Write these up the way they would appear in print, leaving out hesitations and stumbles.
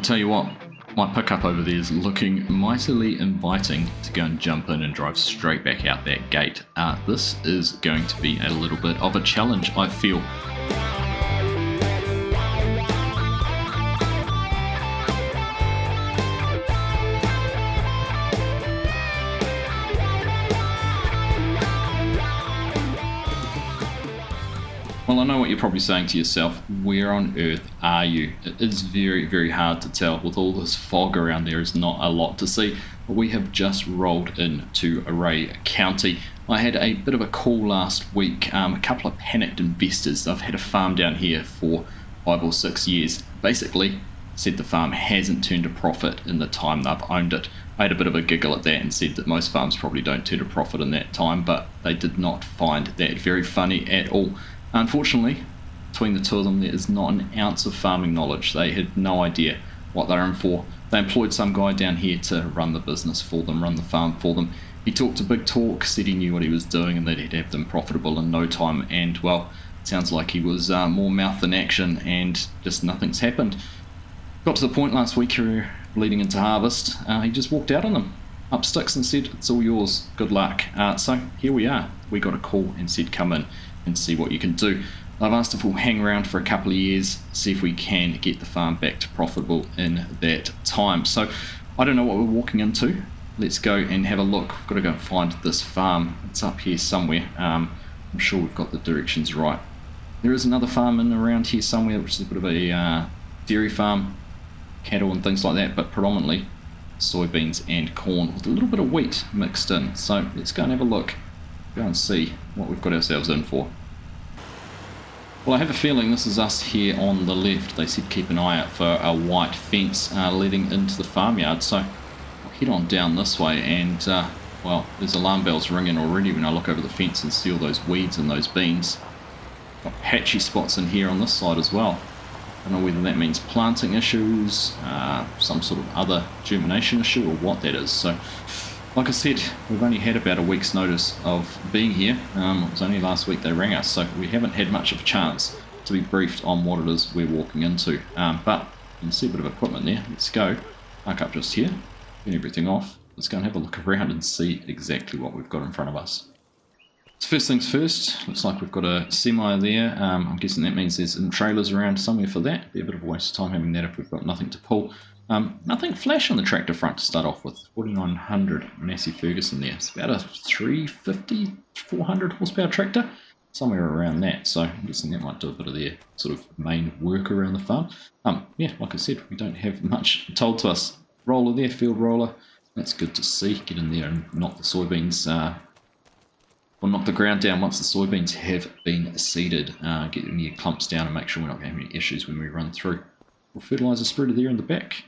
tell you what, my pickup over there is looking mightily inviting to go and jump in and drive straight back out that gate. This is going to be a little bit of a challenge, I feel. Well, I know what you're probably saying to yourself, where on earth are you? It is very, very hard to tell. With all this fog around, there is not a lot to see. But we have just rolled into Array County. I had a bit of a call last week, a couple of panicked investors. I've had a farm down here for 5 or 6 years. Basically, said the farm hasn't turned a profit in the time they've owned it. I had a bit of a giggle at that and said that most farms probably don't turn a profit in that time, but they did not find that very funny at all. Unfortunately, between the two of them, there is not an ounce of farming knowledge. They had no idea what they're in for. They employed some guy down here to run the business for them, run the farm for them. He talked a big talk, said he knew what he was doing and that he'd have them profitable in no time. And, well, it sounds like he was more mouth than action and just nothing's happened. Got to the point last week leading into harvest, he just walked out on them, up sticks and said, "It's all yours, good luck." So here we are. We got a call and said, "Come in and see what you can do." I've asked if we'll hang around for a couple of years, see if we can get the farm back to profitable in that time. So I don't know what we're walking into. Let's go and have a look. We've got to go and find this farm. It's up here somewhere. I'm sure we've got the directions right. There is another farm in around here somewhere, which is a bit of a dairy farm, cattle and things like that, but predominantly soybeans and corn with a little bit of wheat mixed in. So let's go and have a look. Go and see what we've got ourselves in for. Well, I have a feeling this is us here on the left. They said keep an eye out for a white fence leading into the farmyard, so I'll head on down this way and, well, there's alarm bells ringing already when I look over the fence and see all those weeds and those beans. Got patchy spots in here on this side as well. I don't know whether that means planting issues, some sort of other germination issue or what that is. So, like I said, we've only had about a week's notice of being here. It was only last week they rang us, so we haven't had much of a chance to be briefed on what it is we're walking into. But you can see a bit of equipment there. Let's go. Park up just here, turn everything off. Let's go and have a look around and see exactly what we've got in front of us. So first things first, looks like we've got a semi there. I'm guessing that means there's some trailers around somewhere for that. Be a bit of a waste of time having that if we've got nothing to pull. Nothing flash on the tractor front to start off with. 4900 Massey Ferguson there. It's about a 350, 400 horsepower tractor, somewhere around that. So I'm guessing that might do a bit of their sort of main work around the farm. Yeah, like I said, we don't have much told to us. Roller there, field roller. That's good to see. Get in there and knock the soybeans, or knock the ground down once the soybeans have been seeded. Get any clumps down and make sure we're not going to have any issues when we run through. Fertilizer spreader there in the back.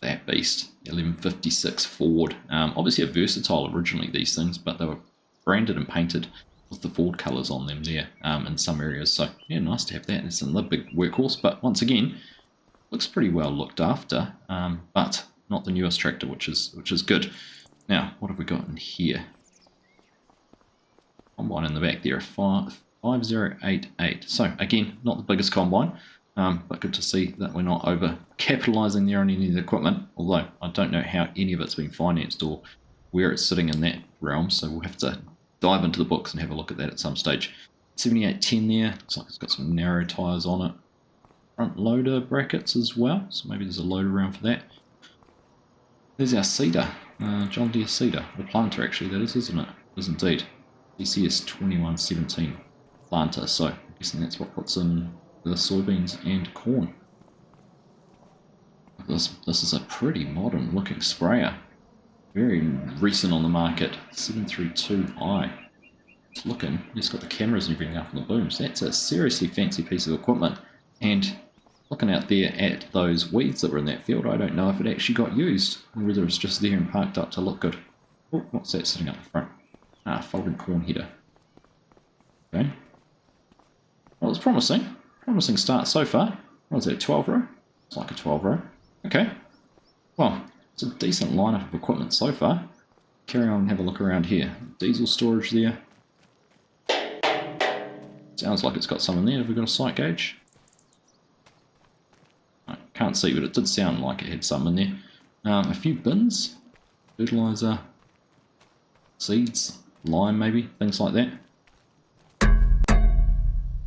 That beast, 1156 Ford. Obviously a versatile originally, these things, but they were branded and painted with the Ford colours on them there in some areas. So yeah, nice to have that. It's another big workhorse, but once again, looks pretty well looked after, but not the newest tractor, which is good. Now, what have we got in here? Combine in the back there, 5088. So again, not the biggest combine. But good to see that we're not over-capitalising there on any of the equipment, although I don't know how any of it's been financed or where it's sitting in that realm, so we'll have to dive into the books and have a look at that at some stage. 7810 there, looks like it's got some narrow tyres on it. Front loader brackets as well, so maybe there's a loader around for that. There's our seeder, John Deere seeder, the planter actually that is, isn't it? It is indeed. DCS 2117 planter, so I'm guessing that's what puts in the soybeans and corn. This is a pretty modern looking sprayer. Very recent on the market. 732i. It's looking, it's got the cameras and everything up on the booms. That's a seriously fancy piece of equipment. And looking out there at those weeds that were in that field, I don't know if it actually got used or whether it's just there and parked up to look good. Oh, what's that sitting up the front? Folded corn header. Okay. Well, it's promising. Promising start so far. What is that, 12 row? It's like a 12 row. Okay. Well, it's a decent lineup of equipment so far. Carry on and have a look around here. Diesel storage there. Sounds like it's got some in there. Have we got a sight gauge? Can't see, but it did sound like it had some in there. A few bins, fertilizer, seeds, lime maybe, things like that.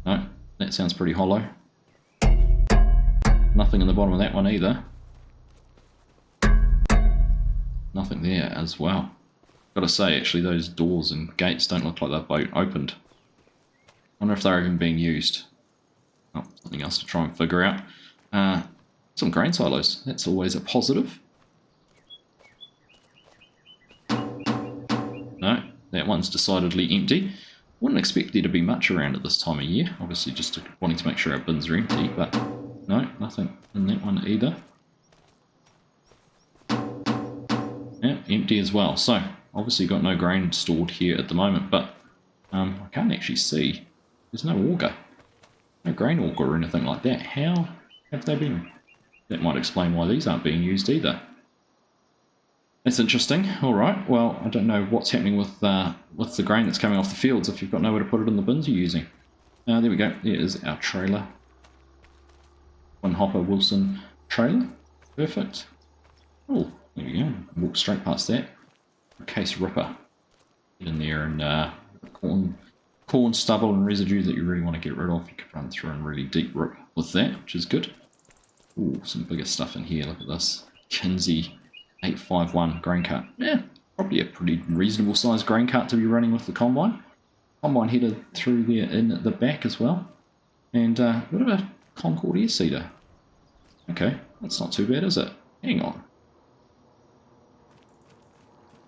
No, that sounds pretty hollow. Nothing in the bottom of that one either. Nothing there as well. Gotta say, actually, those doors and gates don't look like they're opened. Wonder if they're even being used. Oh, something else to try and figure out. Some grain silos. That's always a positive. No, that one's decidedly empty. Wouldn't expect there to be much around at this time of year. Obviously, just wanting to make sure our bins are empty, but no, nothing in that one either. Yeah, empty as well. So, obviously got no grain stored here at the moment, but I can't actually see. There's no auger. No grain auger or anything like that. How have they been? That might explain why these aren't being used either. That's interesting. Alright, well, I don't know what's happening with the grain that's coming off the fields if you've got nowhere to put it in the bins you're using. There we go. There is our trailer. One Hopper Wilson trailer. Perfect. Oh, there we go. Walk straight past that. Case ripper. Get in there and corn stubble and residue that you really want to get rid of. You could run through and really deep rip with that, which is good. Ooh, some bigger stuff in here. Look at this. Kinsey 851 grain cart. Yeah, probably a pretty reasonable sized grain cart to be running with the combine. Combine headed through there in the back as well. And a bit of a Concord air seeder. Okay, that's not too bad, is it? Hang on.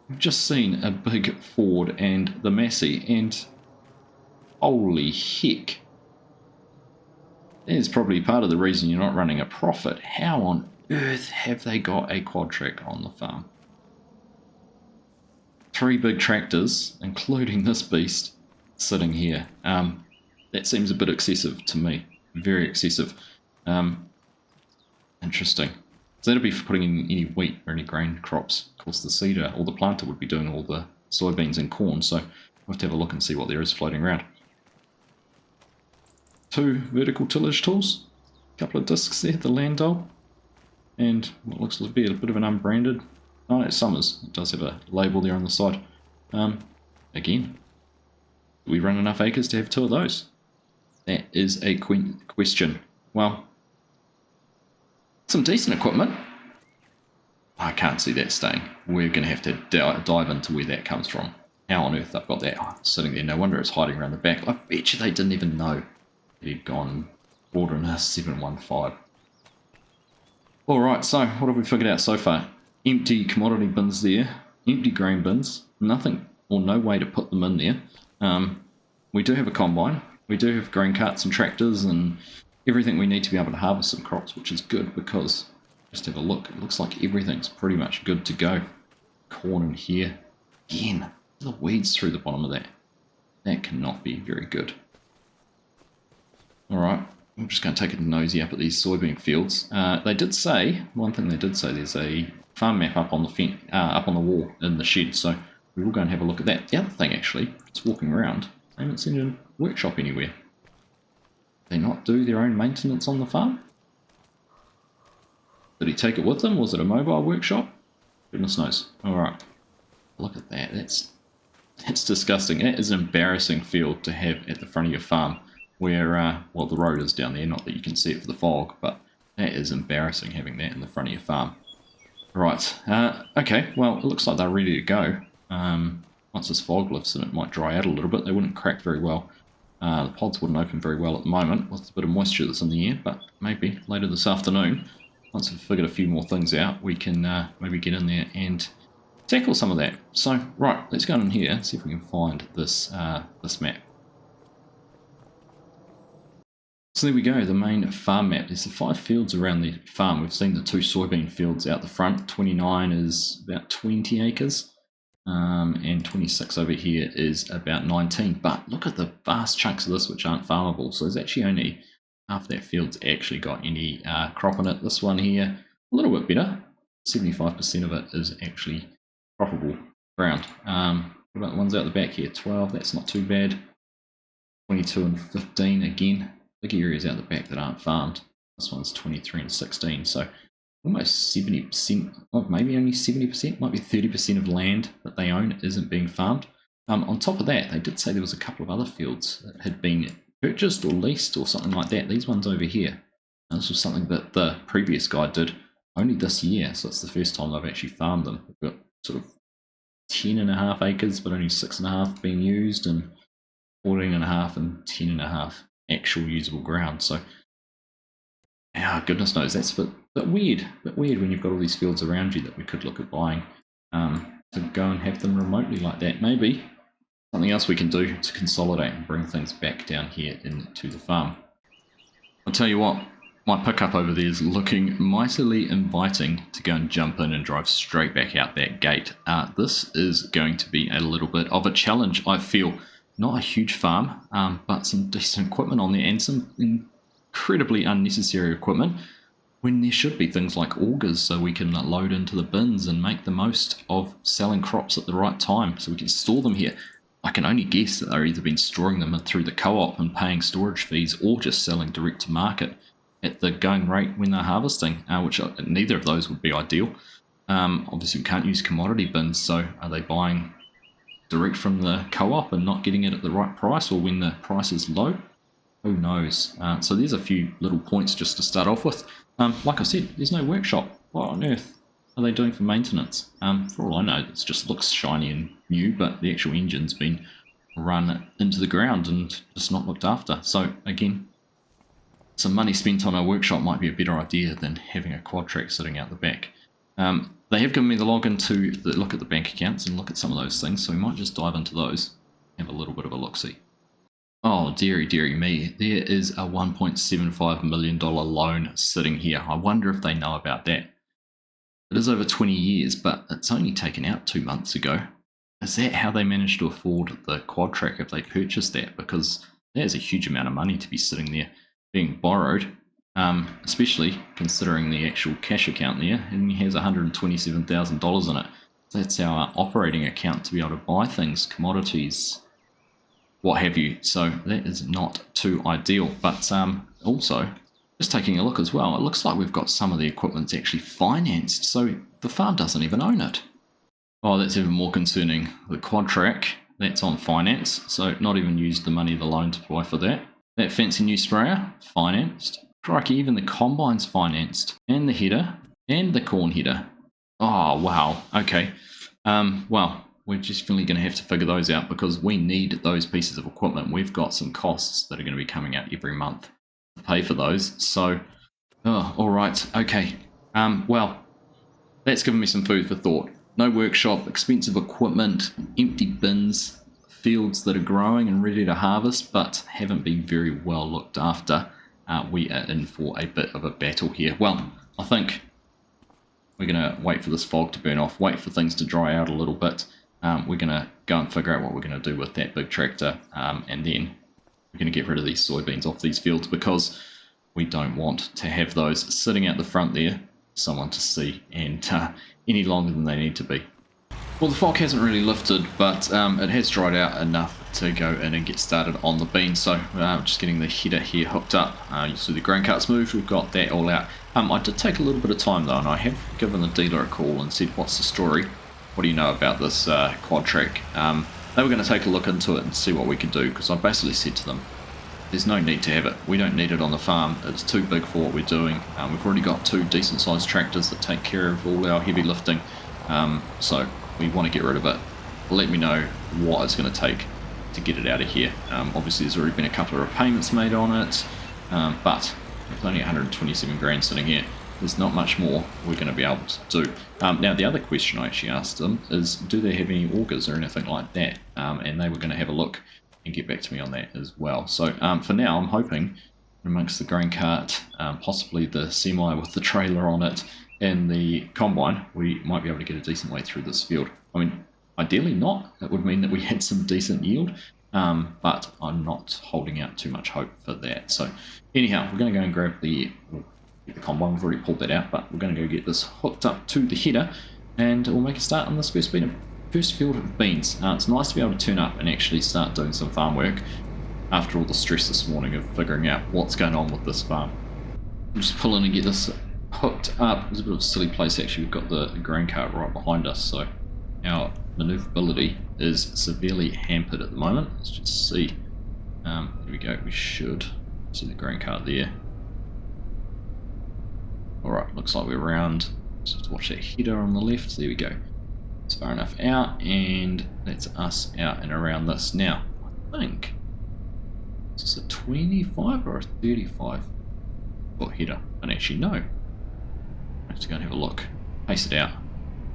We've just seen a big Ford and the Massey, and holy heck. That is probably part of the reason you're not running a profit. How on earth have they got a quad track on the farm? 3 big tractors, including this beast, sitting here. That seems a bit excessive to me. Very excessive. Interesting. So that'll be for putting in any wheat or any grain crops. Of course, the seeder or the planter would be doing all the soybeans and corn, so we'll have to have a look and see what there is floating around. 2 vertical tillage tools, a couple of discs there, the Landau, and what looks to be a bit of an unbranded. Oh, it's Summers. It does have a label there on the side. Again, do we run enough acres to have 2 of those? That is a question. Well, some decent equipment. I can't see that staying. We're going to have to dive into where that comes from. How on earth they've got that sitting there. No wonder it's hiding around the back. I bet you they didn't even know he'd gone ordering a 715. Alright, so what have we figured out so far? Empty commodity bins there. Empty grain bins. Nothing or no way to put them in there. We do have a combine. We do have grain carts and tractors and everything we need to be able to harvest some crops, which is good because, just have a look, it looks like everything's pretty much good to go. Corn in here. Again, the weeds through the bottom of that. That cannot be very good. Alright, I'm just going to take a nosy up at these soybean fields. They did say, one thing they did say, there's a farm map up on the up on the wall in the shed, so we will go and have a look at that. The other thing actually, it's walking around, I haven't seen a workshop anywhere. They not do their own maintenance on the farm? Did he take it with him? Was it a mobile workshop? Goodness knows. Alright. Look at that. That's disgusting. That is an embarrassing field to have at the front of your farm where, well, the road is down there. Not that you can see it for the fog, but that is embarrassing having that in the front of your farm. Right. Okay. Well, it looks like they're ready to go. Once this fog lifts and it might dry out a little bit, they wouldn't crack very well. The pods wouldn't open very well at the moment with the bit of moisture that's in the air, but maybe later this afternoon, once we've figured a few more things out, we can maybe get in there and tackle some of that. So, right, let's go in here and see if we can find this, this map. So there we go, the main farm map. There's the 5 fields around the farm. We've seen the 2 soybean fields out the front. 29 is about 20 acres. And 26 over here is about 19, but look at the vast chunks of this which aren't farmable. So there's actually only half that field's actually got any crop in it. This one here, a little bit better. 75% of it is actually croppable ground. What about the ones out the back here? 12, that's not too bad. 22 and 15 again, big areas out the back that aren't farmed. This one's 23 and 16, so almost 70%, or maybe only 70%, might be 30% of land that they own isn't being farmed. On top of that, they did say there was a couple of other fields that had been purchased or leased or something like that. These ones over here. And this was something that the previous guy did only this year, so it's the first time I've actually farmed them. We've got sort of 10.5 acres, but only 6.5 being used, and 14.5 and 10.5 actual usable ground. So, yeah, goodness knows, that's a bit weird. Bit weird when you've got all these fields around you that we could look at buying to go and have them remotely like that. Maybe something else we can do to consolidate and bring things back down here into the farm. I'll tell you what, my pickup over there is looking mightily inviting to go and jump in and drive straight back out that gate. This is going to be a little bit of a challenge, I feel. Not a huge farm, but some decent equipment on there and some incredibly unnecessary equipment when there should be things like augers so we can load into the bins and make the most of selling crops at the right time so we can store them here. I can only guess that they're either been storing them through the co-op and paying storage fees or just selling direct to market at the going rate when they're harvesting, which neither of those would be ideal. Obviously we can't use commodity bins, so are they buying direct from the co-op and not getting it at the right price, or when the price is low? Who knows? So there's a few little points just to start off with. Like I said, there's no workshop. What on earth are they doing for maintenance? For all I know, it just looks shiny and new, but the actual engine's been run into the ground and just not looked after. So again, some money spent on a workshop might be a better idea than having a quad track sitting out the back. They have given me the login to look at the bank accounts and look at some of those things, so we might just dive into those, have a little bit of a look-see. Oh, dearie me, there is a $1.75 million loan sitting here. I wonder if they know about that. It is over 20 years, but it's only taken out 2 months ago. Is that how they managed to afford the quad track if they purchased that? Because there's a huge amount of money to be sitting there being borrowed, especially considering the actual cash account there, and he has $127,000 in it. So that's our operating account to be able to buy things, commodities, what have you. So that is not too ideal. But also, just taking a look as well, it looks like we've got some of the equipment's actually financed, so the farm doesn't even own it. Oh, that's even more concerning. The quad track, that's on finance, so not even used the money of the loan to buy for that. That fancy new sprayer, financed. Crikey, even the combine's financed. And the header, and the corn header. Oh, wow. Okay. Well, we're just really going to have to figure those out because we need those pieces of equipment. We've got some costs that are going to be coming out every month to pay for those. So, all right. Okay. Well, that's given me some food for thought. No workshop, expensive equipment, empty bins, fields that are growing and ready to harvest but haven't been very well looked after. We are in for a bit of a battle here. Well, I think we're going to wait for this fog to burn off, wait for things to dry out a little bit. We're going to go and figure out what we're going to do with that big tractor, and then we're going to get rid of these soybeans off these fields because we don't want to have those sitting out the front there, someone to see, and any longer than they need to be. Well, the fog hasn't really lifted, but it has dried out enough to go in and get started on the beans. So just getting the header here hooked up. You see the grain carts moved, we've got that all out. I did take a little bit of time though, and I have given the dealer a call and said, what's the story? What do you know about this quad track? They were going to take a look into it and see what we could do, because I basically said to them, there's no need to have it. We don't need it on the farm. It's too big for what we're doing. We've already got 2 decent sized tractors that take care of all our heavy lifting. So we want to get rid of it. Let me know what it's going to take to get it out of here. Obviously there's already been a couple of repayments made on it, but with only 127 grand sitting here, there's not much more we're going to be able to do. Now the other question I actually asked them is, do they have any augers or anything like that? And they were going to have a look and get back to me on that as well. So for now, I'm hoping amongst the grain cart, possibly the semi with the trailer on it, and the combine, we might be able to get a decent way through this field. I mean, ideally not. That would mean that we had some decent yield, but I'm not holding out too much hope for that. So anyhow, we're going to go and grab the combine. We've already pulled that out, but we're going to go get this hooked up to the header, and we'll make a start on this first field of beans. It's nice to be able to turn up and actually start doing some farm work after all the stress this morning of figuring out what's going on with this farm. We'll just pull in and get this hooked up. It's a bit of a silly place actually. We've got the grain cart right behind us, so our manoeuvrability is severely hampered at the moment. Let's just see. There we go. We should see the grain cart there. Alright, looks like we're around. Just watch that header on the left. There we go. It's far enough out, and that's us out and around this. Now, I think, is this a 25 or a 35 foot header? I don't actually know. Let's go and have a look. Paste it out.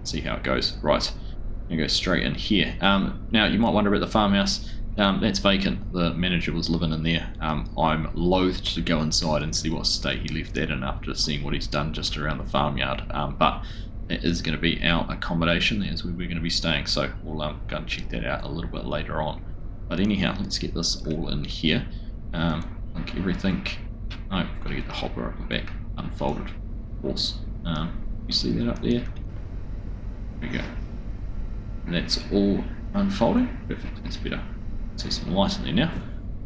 See how it goes. Right. I'm going to go straight in here. Now, you might wonder about the farmhouse. That's vacant. The manager was living in there. I'm loath to go inside and see what state he left that in after seeing what he's done just around the farmyard. But it is going to be our accommodation. That's where we're going to be staying. So we'll go and check that out a little bit later on. But anyhow, let's get this all in here. I think everything... Oh, I've got to get the hopper up the back unfolded. Of course. You see that up there? There we go. And that's all unfolding. Perfect. That's better. See some light in there now.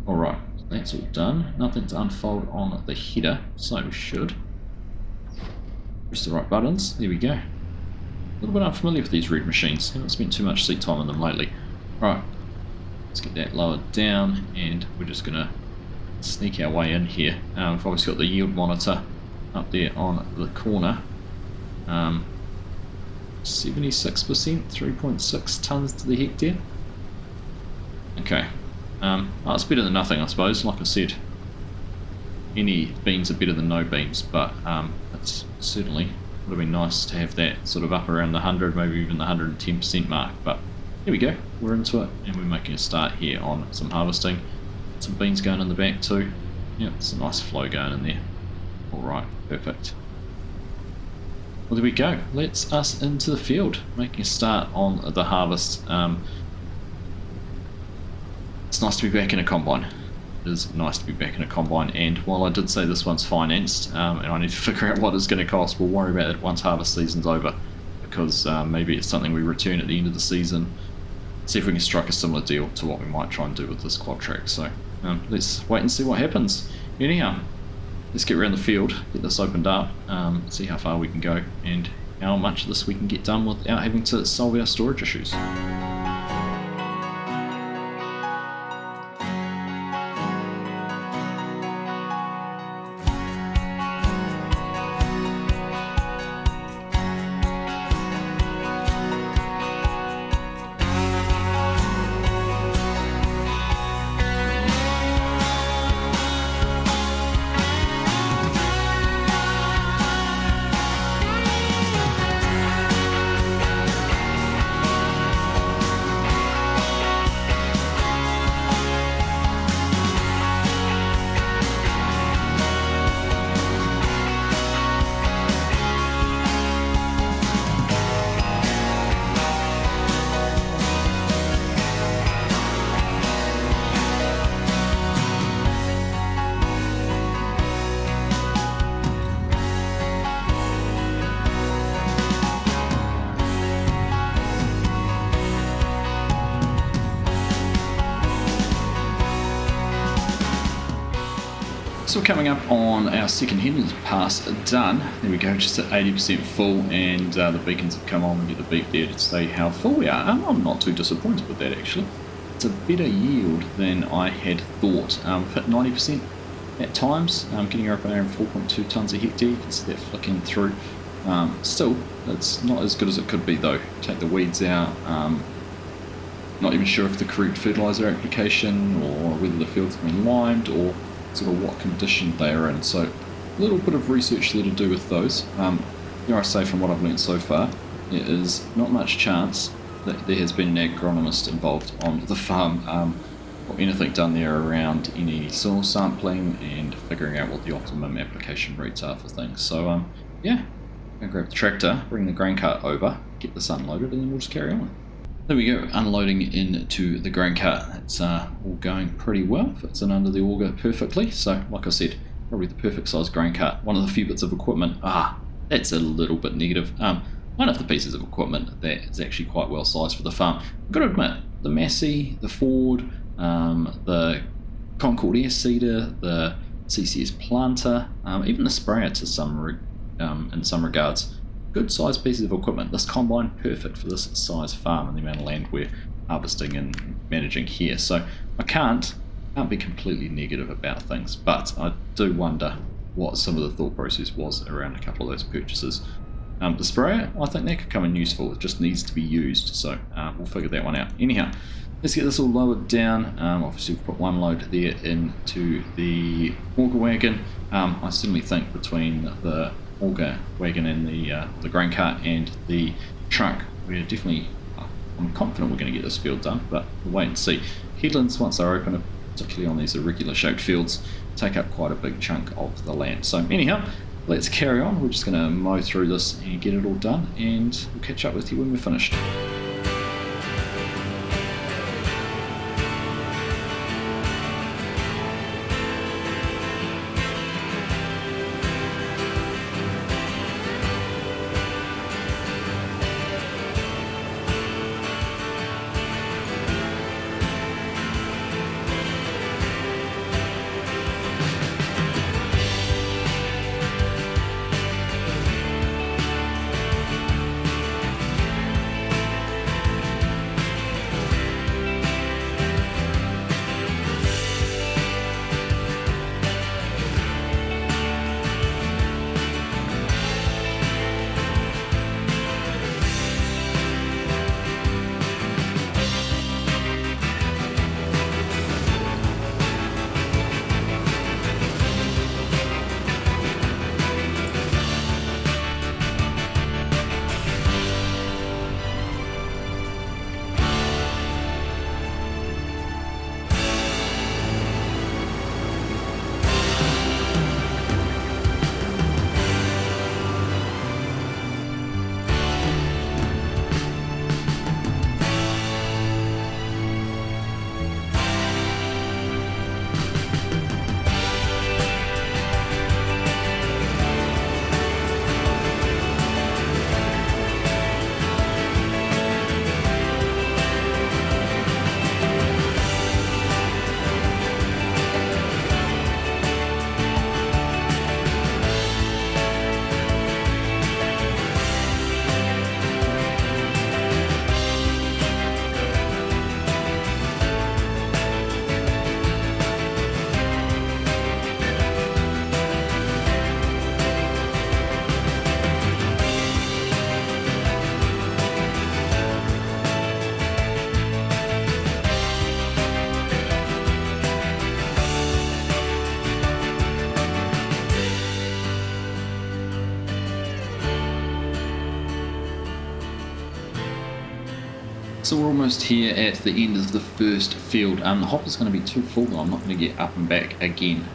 Alright, so that's all done. Nothing to unfold on the header, so we should press the right buttons. There we go. A little bit unfamiliar with these red machines. Haven't spent too much seat time on them lately. Right, let's get that lowered down, and we're just going to sneak our way in here. We've obviously got the yield monitor up there on the corner. 76%, 3.6 tonnes to the hectare. Okay, well, it's better than nothing, I suppose. Like I said, any beans are better than no beans, but it's certainly would have been nice to have that sort of up around the 100, maybe even the 110% mark. But here we go, we're into it, and we're making a start here on some harvesting. Some beans going in the back too. Yeah, it's a nice flow going in there. Alright, perfect. Well, there we go. Let's us into the field, making a start on the harvest. It's nice to be back in a combine. It is nice to be back in a combine, and while I did say this one's financed, and I need to figure out what it's going to cost, we'll worry about it once harvest season's over, because maybe it's something we return at the end of the season, see if we can strike a similar deal to what we might try and do with this Quadtrac. So let's wait and see what happens. Anyhow, let's get around the field, get this opened up, see how far we can go, and how much of this we can get done without having to solve our storage issues. So we're coming up on our second Headlands pass done. There we go, just at 80% full, and the beacons have come on. We get the beep there to say how full we are. I'm not too disappointed with that actually. It's a better yield than I had thought. Hit 90% at times, getting her up around 4.2 tonnes a hectare. You can see that flicking through. Still, it's not as good as it could be though. Take the weeds out. Not even sure if the correct fertiliser application, or whether the field's been limed, or sort of what condition they are in. So a little bit of research there to do with those. Here I say, from what I've learnt so far, there is not much chance that there has been an agronomist involved on the farm, or anything done there around any soil sampling and figuring out what the optimum application rates are for things. So yeah, I'm going to grab the tractor, bring the grain cart over, get this unloaded, and then we'll just carry on. There we go, unloading into the grain cart. It's all going pretty well, fits in under the auger perfectly. So like I said, probably the perfect size grain cart. One of the few bits of equipment, that's a little bit negative. One of the pieces of equipment that is actually quite well sized for the farm. I've got to admit, the Massey, the Ford, the Concord air seeder, the CCS planter, even the sprayer to in some regards. Good sized pieces of equipment. This combine, perfect for this size farm and the amount of land we're harvesting and managing here. So I can't be completely negative about things, but I do wonder what some of the thought process was around a couple of those purchases. The sprayer, I think that could come in useful. It just needs to be used, so we'll figure that one out. Anyhow, let's get this all lowered down. Obviously we've put one load there into the auger wagon. I certainly think between the auger wagon and the grain cart and the truck, we're definitely, I'm confident we're going to get this field done, but we'll wait and see. Headlands, once they're open, particularly on these irregular shaped fields, take up quite a big chunk of the land. So anyhow, let's carry on. We're just going to mow through this and get it all done, and we'll catch up with you when we're finished. So we're almost here at the end of the first field. The hopper's going to be too full, I'm not going to get up and back again,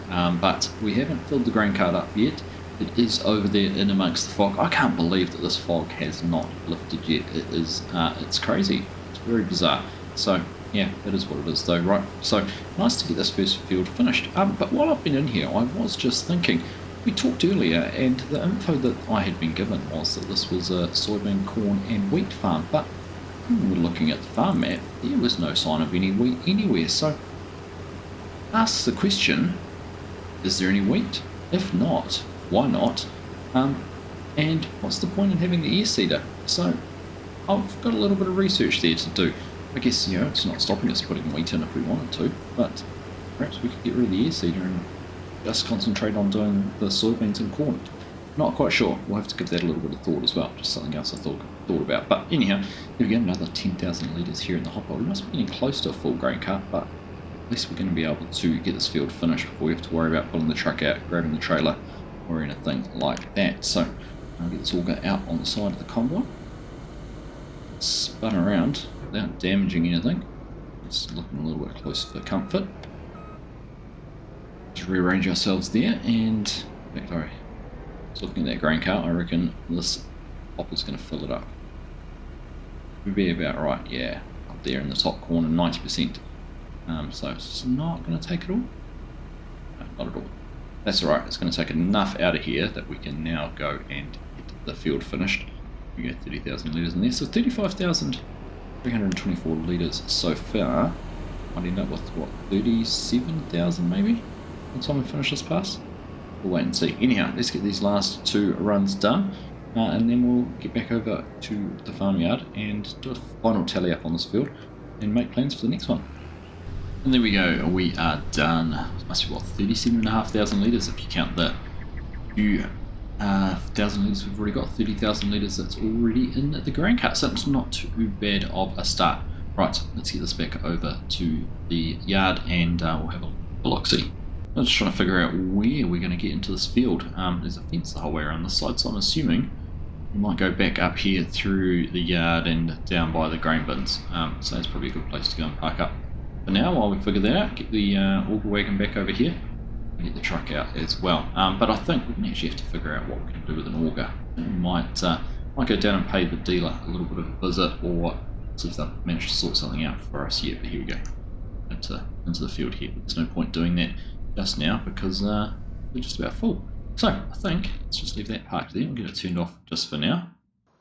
but we haven't filled the grain cart up yet. It is over there in amongst the fog. I can't believe that this fog has not lifted yet. It is, it's crazy. It's very bizarre. So yeah, it is what it is though, right? So nice to get this first field finished. But while I've been in here, I was just thinking, we talked earlier and the info that I had been given was that this was a soybean, corn and wheat farm, but when we were looking at the farm map, there was no sign of any wheat anywhere. So ask the question, is there any wheat? If not, why not? And what's the point in having the air seeder? So I've got a little bit of research there to do. I guess, you know, it's not stopping us putting wheat in if we wanted to, but perhaps we could get rid of the air seeder and just concentrate on doing the soybeans and corn. Not quite sure. We'll have to give that a little bit of thought as well. Just something else I thought about. But anyhow, here we go, another 10,000 litres here in the hopper. We must be getting close to a full grain cart, but at least we're going to be able to get this field finished before we have to worry about pulling the truck out, grabbing the trailer, or anything like that. So I'll get this auger out on the side of the combine. Spun around without damaging anything. Just looking a little bit closer for comfort. Just rearrange ourselves there, and sorry. Looking at that grain cart, I reckon this hopper's going to fill it up. Would be about right, yeah, up there in the top corner, 90%. So it's not going to take it all. No, not at all. That's alright, it's going to take enough out of here that we can now go and get the field finished. We get 30,000 litres in there, so 35,324 litres so far. Might end up with, what, 37,000 maybe? the time we finish this pass? We'll wait and see. Anyhow, let's get these last 2 runs done, and then we'll get back over to the farmyard and do a final tally up on this field and make plans for the next one. And there we go, we are done. It must be what, 37,500 litres if you count the few thousand litres we've already got. 30,000 litres that's already in the grain cart, so it's not too bad of a start. Right, let's get this back over to the yard and we'll have a look-see. I'm just trying to figure out where we're going to get into this field. There's a fence the whole way around this side, so I'm assuming we might go back up here through the yard and down by the grain bins. So it's probably a good place to go and park up. For now, while we figure that out, get the auger wagon back over here and get the truck out as well. But I think we can actually have to figure out what we can do with an auger. We might go down and pay the dealer a little bit of a visit, or see if they've managed to sort something out for us yet. But here we go, into the field here. There's no point doing that just now because we're just about full. So I think let's just leave that parked there and get it turned off just for now.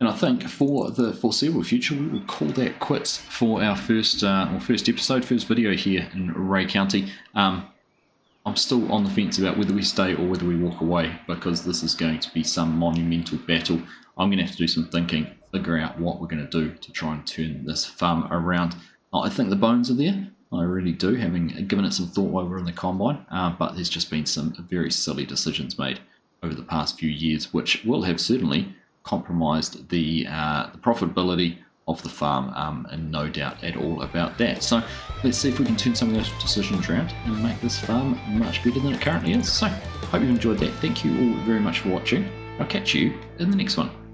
And I think for the foreseeable future, we will call that quits for our first episode, first video here in Ray County. I'm still on the fence about whether we stay or whether we walk away, because this is going to be some monumental battle. I'm going to have to do some thinking, figure out what we're going to do to try and turn this farm around. I think the bones are there. I really do, having given it some thought while we were in the combine, but there's just been some very silly decisions made over the past few years, which will have certainly compromised the profitability of the farm, and no doubt at all about that. So let's see if we can turn some of those decisions around and make this farm much better than it currently is. So hope you've enjoyed that. Thank you all very much for watching. I'll catch you in the next one.